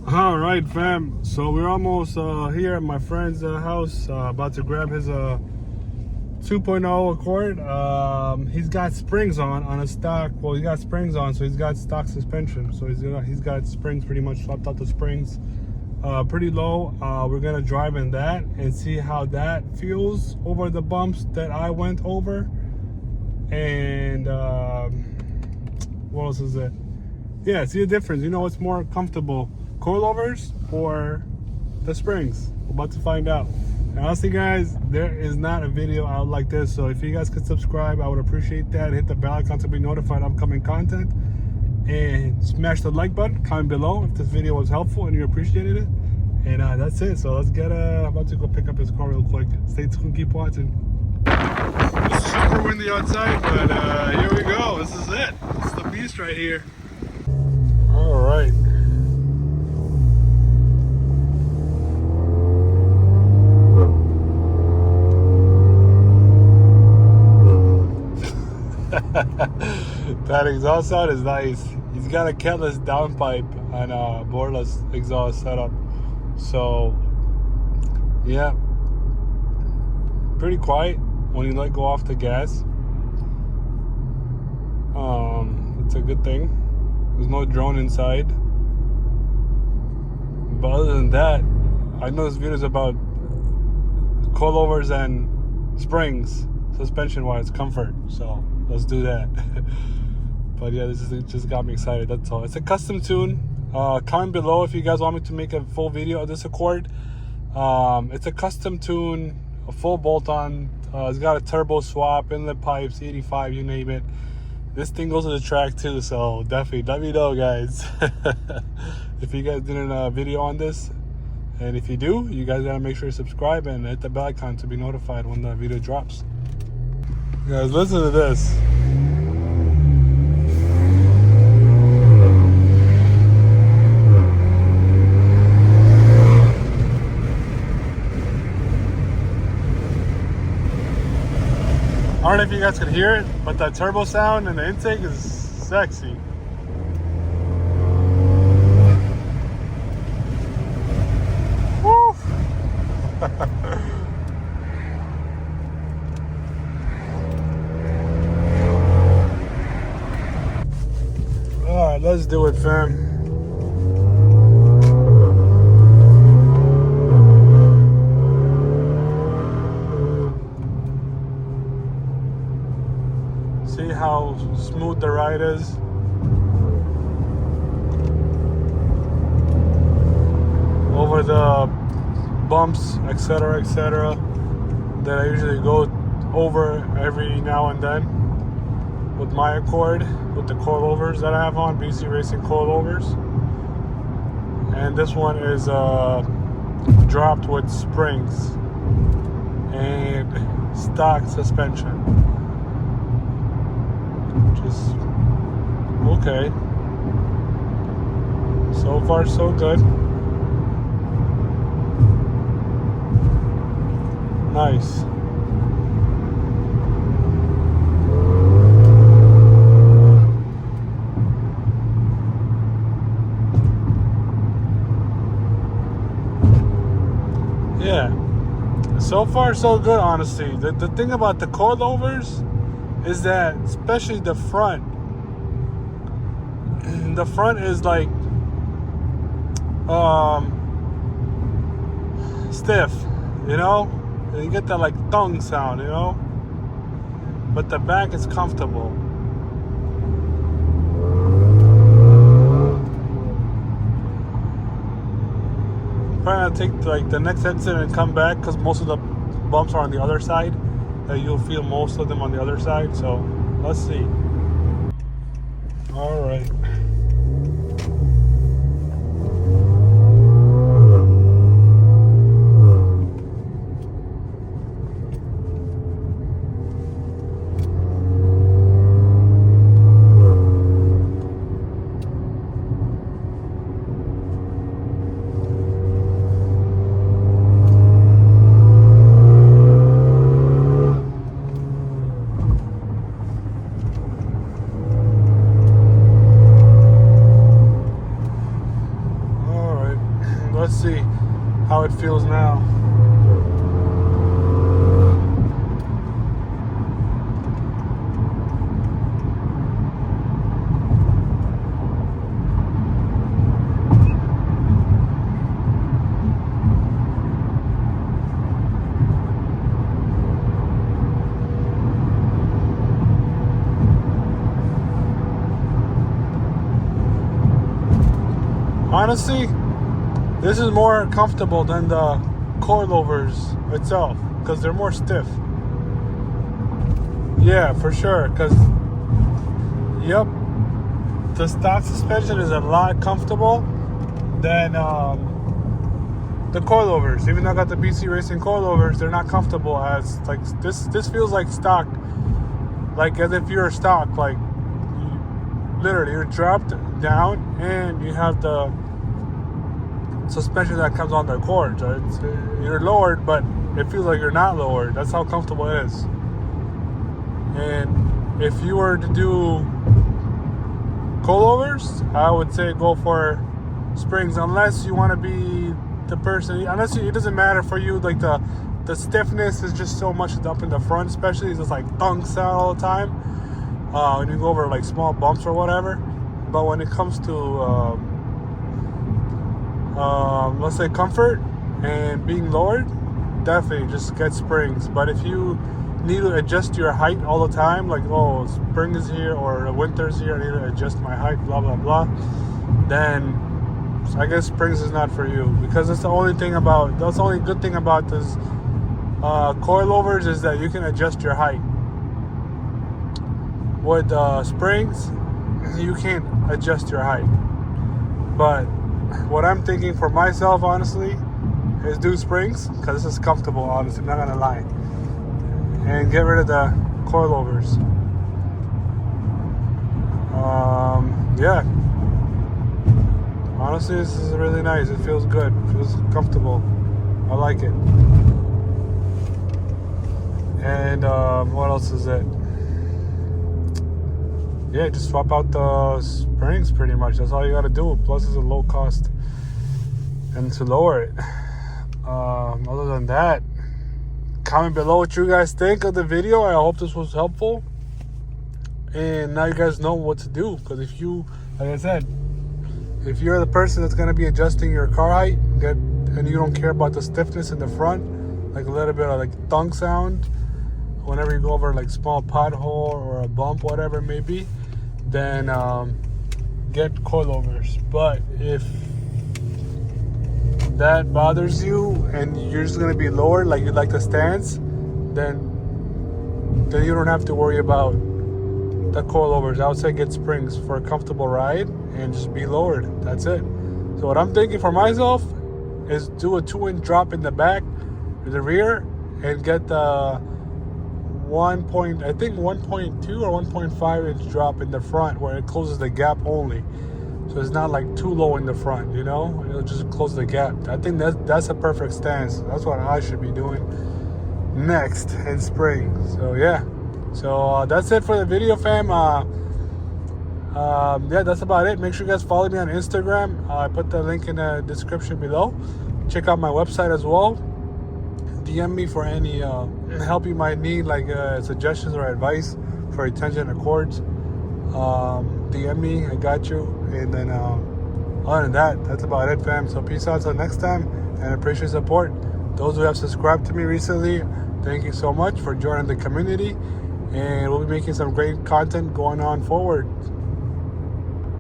All right, fam. So we're almost here at my friend's house, about to grab his 2.0 Accord. He's got springs on a stock. Well, he got springs on, so he's got stock suspension. So he's got springs pretty much swapped out the springs, pretty low. We're gonna drive in that and see how that feels over the bumps that I went over. And what else is it? Yeah, see the difference. You know what's more comfortable, coilovers or the springs? We're about to find out. And honestly, guys, there is not a video out like this. So if you guys could subscribe, I would appreciate that. Hit the bell icon to be notified of upcoming content. And smash the like button, comment below if this video was helpful and you appreciated it. And that's it. So let's get about to go pick up his car real quick. Stay tuned, keep watching. It's super windy outside, but here we go. This is it. It's the beast right here. All right. That exhaust sound is nice. He's got a catless downpipe and a boreless exhaust setup. So, yeah, pretty quiet when you let go off the gas. It's a good thing. There's no drone inside. But other than that, I know this video is about coilovers and springs, suspension-wise, comfort. So let's do that. But yeah, this just got me excited. That's all. It's a custom tune. Comment below if you guys want me to make a full video of this Accord. It's a custom tune, a full bolt-on. It's got a turbo swap, inlet pipes, 85, you name it. This thing goes to the track too, so definitely let me know, guys. If you guys did a video on this, and if you do, you guys gotta make sure you subscribe and hit the bell icon to be notified when the video drops. Guys, listen to this. I don't know if you guys could hear it, but that turbo sound and the intake is sexy. Woo! Alright, let's do it, fam. See how smooth the ride is. Over the bumps, etc., etc., that I usually go over every now and then with my Accord, with the coilovers that I have on, BC Racing coilovers. And this one is dropped with springs and stock suspension. Just okay. So far, so good. Nice. Yeah. So far, so good, honestly. The thing about the coilovers is that, especially the front is like stiff, you know, and you get that like thong sound, you know, but the back is comfortable. I'm trying to take like the next exit and come back, because most of the bumps are on the other side. You'll feel most of them on the other side, so let's see. All right. let's see how it feels now. Honestly, this is more comfortable than the coilovers itself because they're more stiff. Yeah, for sure. Because, yep, the stock suspension is a lot comfortable than the coilovers. Even though I got the BC Racing coilovers, they're not comfortable as like this. This feels like stock, like as if you're stock. Like literally, you're dropped down and you have the suspension that comes on the cords. You're lowered, but it feels like you're not lowered. That's how comfortable it is. And if you were to do coilovers, I would say go for springs, unless you want to be the person. It doesn't matter for you. Like the stiffness is just so much up in the front, especially it's just like thunks out all the time. When you go over like small bumps or whatever. But when it comes to let's say comfort and being lowered, definitely just get springs. But if you need to adjust your height all the time, like spring is here or winter's here, I need to adjust my height, blah blah blah, then I guess springs is not for you, because that's the only good thing about this coilovers is that you can adjust your height. With springs, you can't adjust your height. But what I'm thinking for myself, honestly, is do springs, because this is comfortable, honestly, I'm not gonna lie, and get rid of the coilovers. Yeah, honestly, this is really nice. It feels good, it feels comfortable, I like it. And what else is it? Yeah, just swap out the springs pretty much. That's all you gotta do. Plus, it's a low cost and to lower it. Other than that, comment below what you guys think of the video. I hope this was helpful. And now you guys know what to do. Because if you, like I said, if you're the person that's gonna be adjusting your car height, and you don't care about the stiffness in the front, like a little bit of like thunk sound whenever you go over like small pothole or a bump, whatever it may be, then get coilovers. But if that bothers you and you're just gonna be lowered, like you like the stance, then you don't have to worry about the coilovers. I would say get springs for a comfortable ride and just be lowered. That's it. So what I'm thinking for myself is do a 2-inch drop in the back, in the rear, and get the 1.2 or 1.5 inch drop in the front where it closes the gap only. So it's not like too low in the front, it'll just close the gap. I think that's a perfect stance. That's what I should be doing next in spring. So yeah, so that's it for the video, fam. Yeah, that's about it. Make sure you guys follow me on Instagram. I put the link in the description below. Check out my website as well. DM me for any help you might need, like suggestions or advice for retention of chords. DM me, I got you. And then other than that, that's about it, fam. So peace out till next time, and I appreciate support. Those who have subscribed to me recently, thank you so much for joining the community, and we'll be making some great content going on forward.